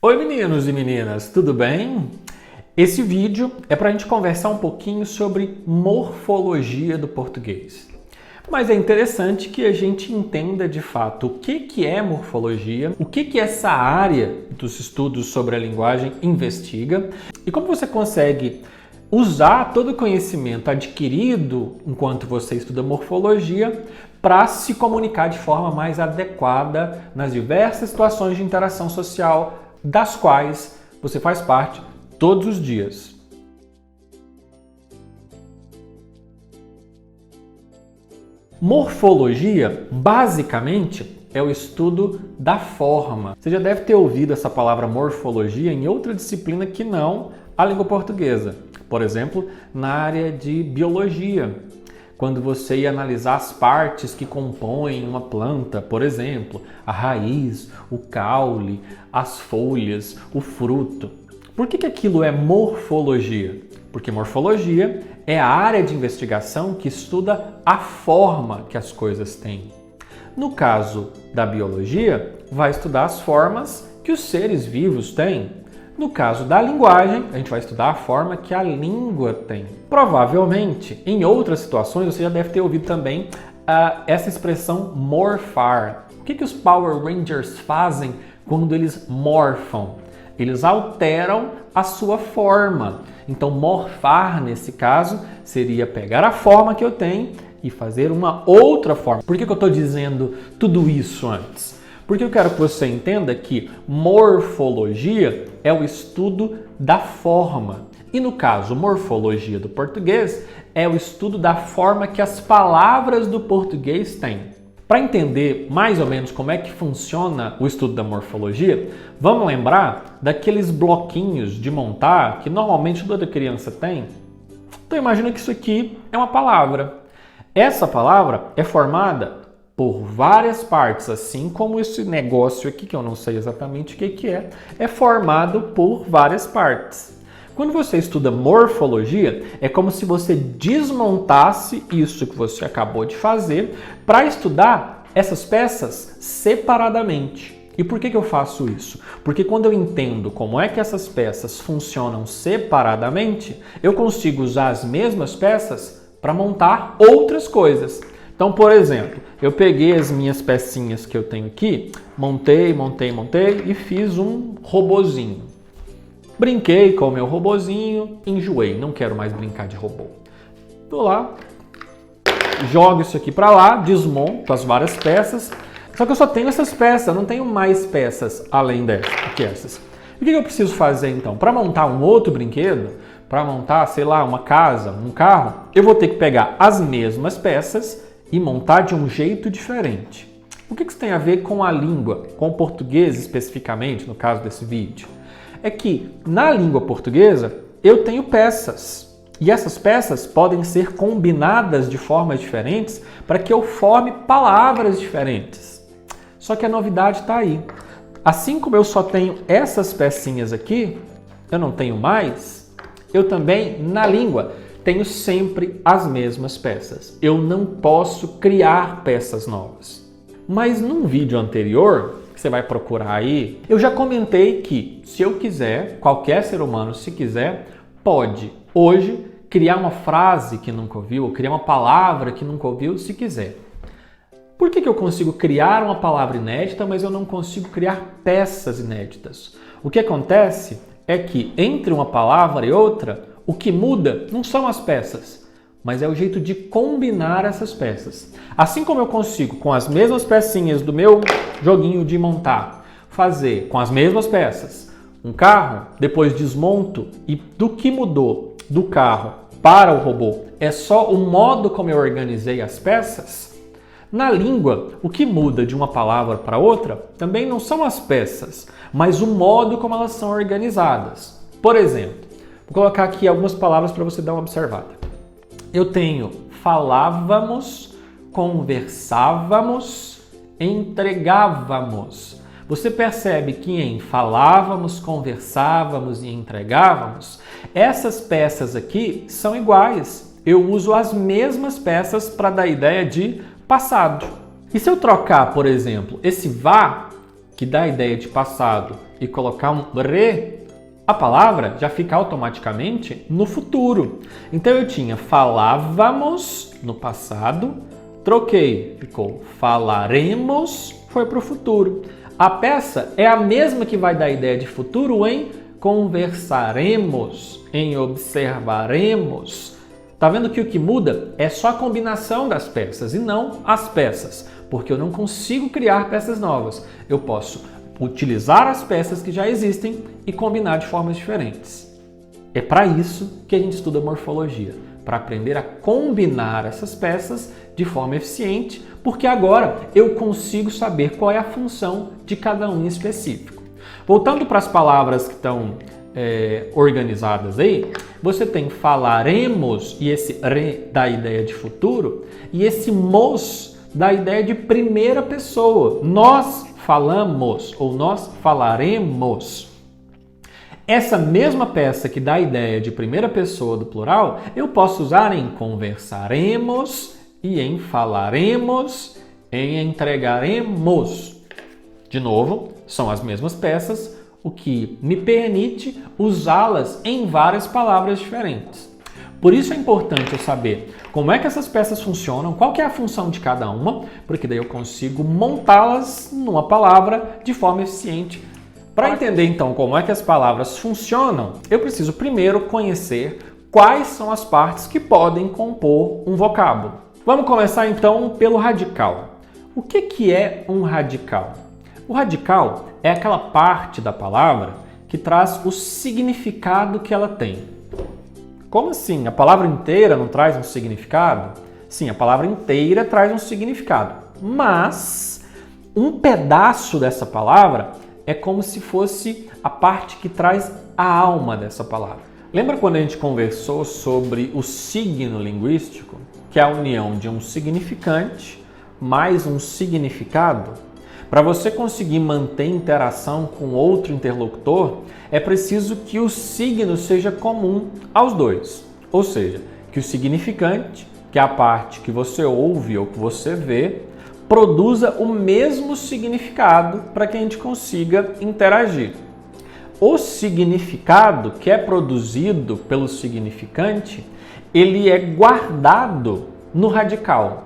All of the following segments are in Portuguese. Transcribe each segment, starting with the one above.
Oi meninos e meninas, tudo bem? Esse vídeo é para a gente conversar um pouquinho sobre morfologia do português. Mas é interessante que a gente entenda de fato o que é morfologia, o que essa área dos estudos sobre a linguagem investiga e como você consegue usar todo o conhecimento adquirido enquanto você estuda morfologia para se comunicar de forma mais adequada nas diversas situações de interação social das quais você faz parte todos os dias. Morfologia, basicamente, é o estudo da forma. Você já deve ter ouvido essa palavra morfologia em outra disciplina que não a língua portuguesa. Por exemplo, na área de biologia, quando você ia analisar as partes que compõem uma planta, por exemplo, a raiz, o caule, as folhas, o fruto. Por que aquilo é morfologia? Porque morfologia é a área de investigação que estuda a forma que as coisas têm. No caso da biologia, vai estudar as formas que os seres vivos têm. No caso da linguagem, a gente vai estudar a forma que a língua tem. Provavelmente, em outras situações, você já deve ter ouvido também essa expressão morfar. O que os Power Rangers fazem quando eles morfam? Eles alteram a sua forma. Então, morfar, nesse caso, seria pegar a forma que eu tenho e fazer uma outra forma. Por que eu estou dizendo tudo isso antes? Porque eu quero que você entenda que morfologia é o estudo da forma. E no caso, morfologia do português é o estudo da forma que as palavras do português têm. Para entender mais ou menos como é que funciona o estudo da morfologia, vamos lembrar daqueles bloquinhos de montar que normalmente toda criança tem? Então imagina que isso aqui é uma palavra. Essa palavra é formada por várias partes, assim como esse negócio aqui, que eu não sei exatamente o que é formado por várias partes. Quando você estuda morfologia, é como se você desmontasse isso que você acabou de fazer para estudar essas peças separadamente. E por que eu faço isso? Porque quando eu entendo como é que essas peças funcionam separadamente, eu consigo usar as mesmas peças para montar outras coisas. Então, por exemplo, eu peguei as minhas pecinhas que eu tenho aqui, montei e fiz um robozinho. Brinquei com o meu robozinho, enjoei, não quero mais brincar de robô. Tô lá, jogo isso aqui para lá, desmonto as várias peças, só que eu só tenho essas peças, eu não tenho mais peças além dessas. E o que eu preciso fazer então? Para montar um outro brinquedo, para montar, sei lá, uma casa, um carro, eu vou ter que pegar as mesmas peças e montar de um jeito diferente. O que isso tem a ver com a língua, com o português especificamente, no caso desse vídeo? É que na língua portuguesa eu tenho peças e essas peças podem ser combinadas de formas diferentes para que eu forme palavras diferentes. Só que a novidade está aí. Assim como eu só tenho essas pecinhas aqui, eu não tenho mais, eu também na língua tenho sempre as mesmas peças. Eu não posso criar peças novas. Mas num vídeo anterior, que você vai procurar aí, eu já comentei que, se eu quiser, qualquer ser humano, se quiser, pode, hoje, criar uma frase que nunca ouviu, ou criar uma palavra que nunca ouviu, se quiser. Por que eu consigo criar uma palavra inédita, mas eu não consigo criar peças inéditas? O que acontece é que, entre uma palavra e outra, o que muda não são as peças, mas é o jeito de combinar essas peças. Assim como eu consigo, com as mesmas pecinhas do meu joguinho de montar, fazer com as mesmas peças um carro, depois desmonto e do que mudou do carro para o robô é só o modo como eu organizei as peças, na língua, o que muda de uma palavra para outra também não são as peças, mas o modo como elas são organizadas. Por exemplo, vou colocar aqui algumas palavras para você dar uma observada. Eu tenho falávamos, conversávamos, entregávamos. Você percebe que em falávamos, conversávamos e entregávamos, essas peças aqui são iguais. Eu uso as mesmas peças para dar a ideia de passado. E se eu trocar, por exemplo, esse vá que dá a ideia de passado, e colocar um re, a palavra já fica automaticamente no futuro. Então eu tinha falávamos no passado, troquei, ficou falaremos, foi para o futuro. A peça é a mesma que vai dar a ideia de futuro em conversaremos, em observaremos. Tá vendo que o que muda é só a combinação das peças e não as peças, porque eu não consigo criar peças novas. Eu posso utilizar as peças que já existem e combinar de formas diferentes. É para isso que a gente estuda morfologia, para aprender a combinar essas peças de forma eficiente, porque agora eu consigo saber qual é a função de cada um em específico. Voltando para as palavras que estão organizadas aí, você tem falaremos, e esse re dá a ideia de futuro, e esse mos dá a ideia de primeira pessoa. Nós falamos ou nós falaremos. Essa mesma peça que dá a ideia de primeira pessoa do plural, eu posso usar em conversaremos e em falaremos, em entregaremos. De novo, são as mesmas peças, o que me permite usá-las em várias palavras diferentes. Por isso é importante eu saber como é que essas peças funcionam, qual que é a função de cada uma, porque daí eu consigo montá-las numa palavra de forma eficiente. Para entender então como é que as palavras funcionam, eu preciso primeiro conhecer quais são as partes que podem compor um vocábulo. Vamos começar então pelo radical. O que é um radical? O radical é aquela parte da palavra que traz o significado que ela tem. Como assim? A palavra inteira não traz um significado? Sim, a palavra inteira traz um significado, mas um pedaço dessa palavra é como se fosse a parte que traz a alma dessa palavra. Lembra quando a gente conversou sobre o signo linguístico, que é a união de um significante mais um significado? Para você conseguir manter interação com outro interlocutor, é preciso que o signo seja comum aos dois. Ou seja, que o significante, que é a parte que você ouve ou que você vê, produza o mesmo significado para que a gente consiga interagir. O significado que é produzido pelo significante, ele é guardado no radical.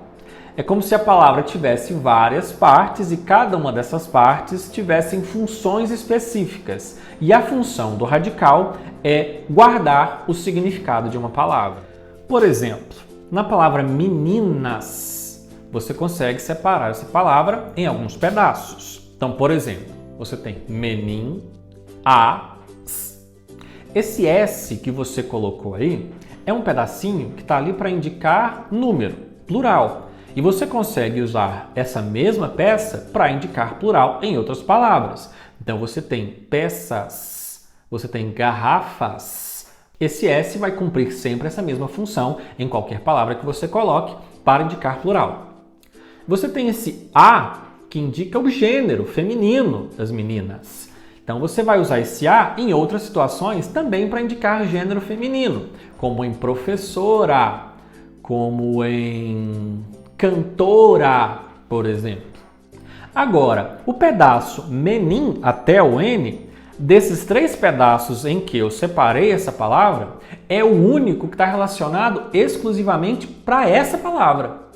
É como se a palavra tivesse várias partes e cada uma dessas partes tivessem funções específicas. E a função do radical é guardar o significado de uma palavra. Por exemplo, na palavra meninas, você consegue separar essa palavra em alguns pedaços. Então, por exemplo, você tem menin, as. Esse S que você colocou aí é um pedacinho que está ali para indicar número, plural. E você consegue usar essa mesma peça para indicar plural em outras palavras. Então você tem peças, você tem garrafas. Esse S vai cumprir sempre essa mesma função em qualquer palavra que você coloque para indicar plural. Você tem esse A que indica o gênero feminino das meninas. Então você vai usar esse A em outras situações também para indicar gênero feminino, como em professora, como em cantora, por exemplo. Agora, o pedaço menin até o N, desses três pedaços em que eu separei essa palavra, é o único que está relacionado exclusivamente para essa palavra.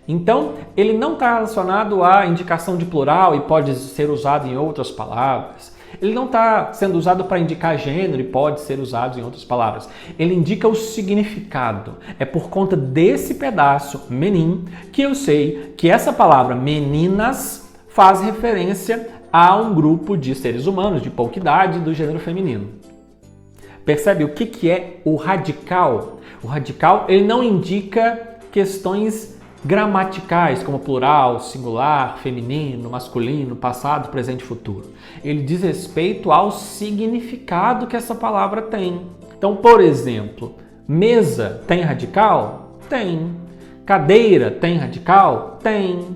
Então, ele não está relacionado à indicação de plural e pode ser usado em outras palavras. Ele não está sendo usado para indicar gênero e pode ser usado em outras palavras. Ele indica o significado. É por conta desse pedaço, menin, que eu sei que essa palavra meninas faz referência a um grupo de seres humanos de pouca idade do gênero feminino. Percebe o que é o radical? O radical ele não indica questões gramaticais, como plural, singular, feminino, masculino, passado, presente e futuro. Ele diz respeito ao significado que essa palavra tem. Então, por exemplo, mesa tem radical? Tem. Cadeira tem radical? Tem.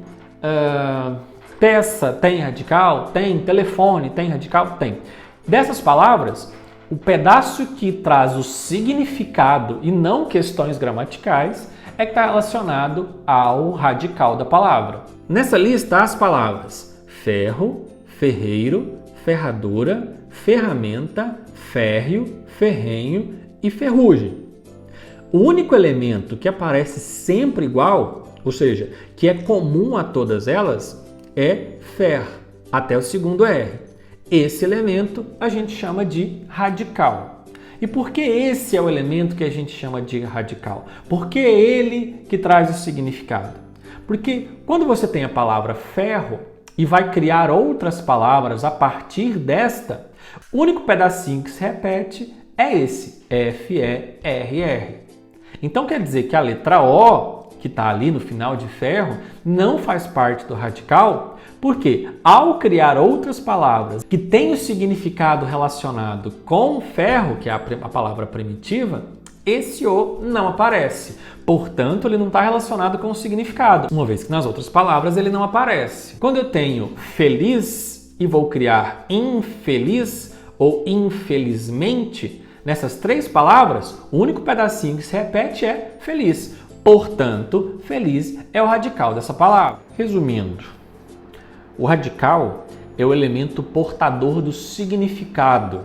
Peça tem radical? Tem. Telefone tem radical? Tem. Dessas palavras, o pedaço que traz o significado e não questões gramaticais é que está relacionado ao radical da palavra. Nessa lista, as palavras ferro, ferreiro, ferradura, ferramenta, férreo, ferrenho e ferrugem. O único elemento que aparece sempre igual, ou seja, que é comum a todas elas, é fer, até o segundo R. Esse elemento a gente chama de radical. E por que esse é o elemento que a gente chama de radical? Porque é ele que traz o significado. Porque quando você tem a palavra ferro e vai criar outras palavras a partir desta, o único pedacinho que se repete é esse, F-E-R-R. Então quer dizer que a letra O, que está ali no final de ferro, não faz parte do radical, porque ao criar outras palavras que têm o significado relacionado com ferro, que é a palavra primitiva, esse O não aparece. Portanto, ele não está relacionado com o significado, uma vez que nas outras palavras ele não aparece. Quando eu tenho feliz e vou criar infeliz ou infelizmente, nessas três palavras, o único pedacinho que se repete é feliz. Portanto, feliz é o radical dessa palavra. Resumindo, o radical é o elemento portador do significado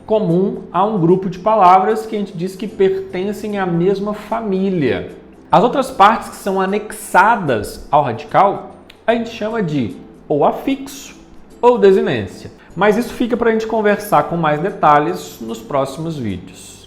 comum a um grupo de palavras que a gente diz que pertencem à mesma família. As outras partes que são anexadas ao radical, a gente chama de ou afixo ou desinência. Mas isso fica para a gente conversar com mais detalhes nos próximos vídeos.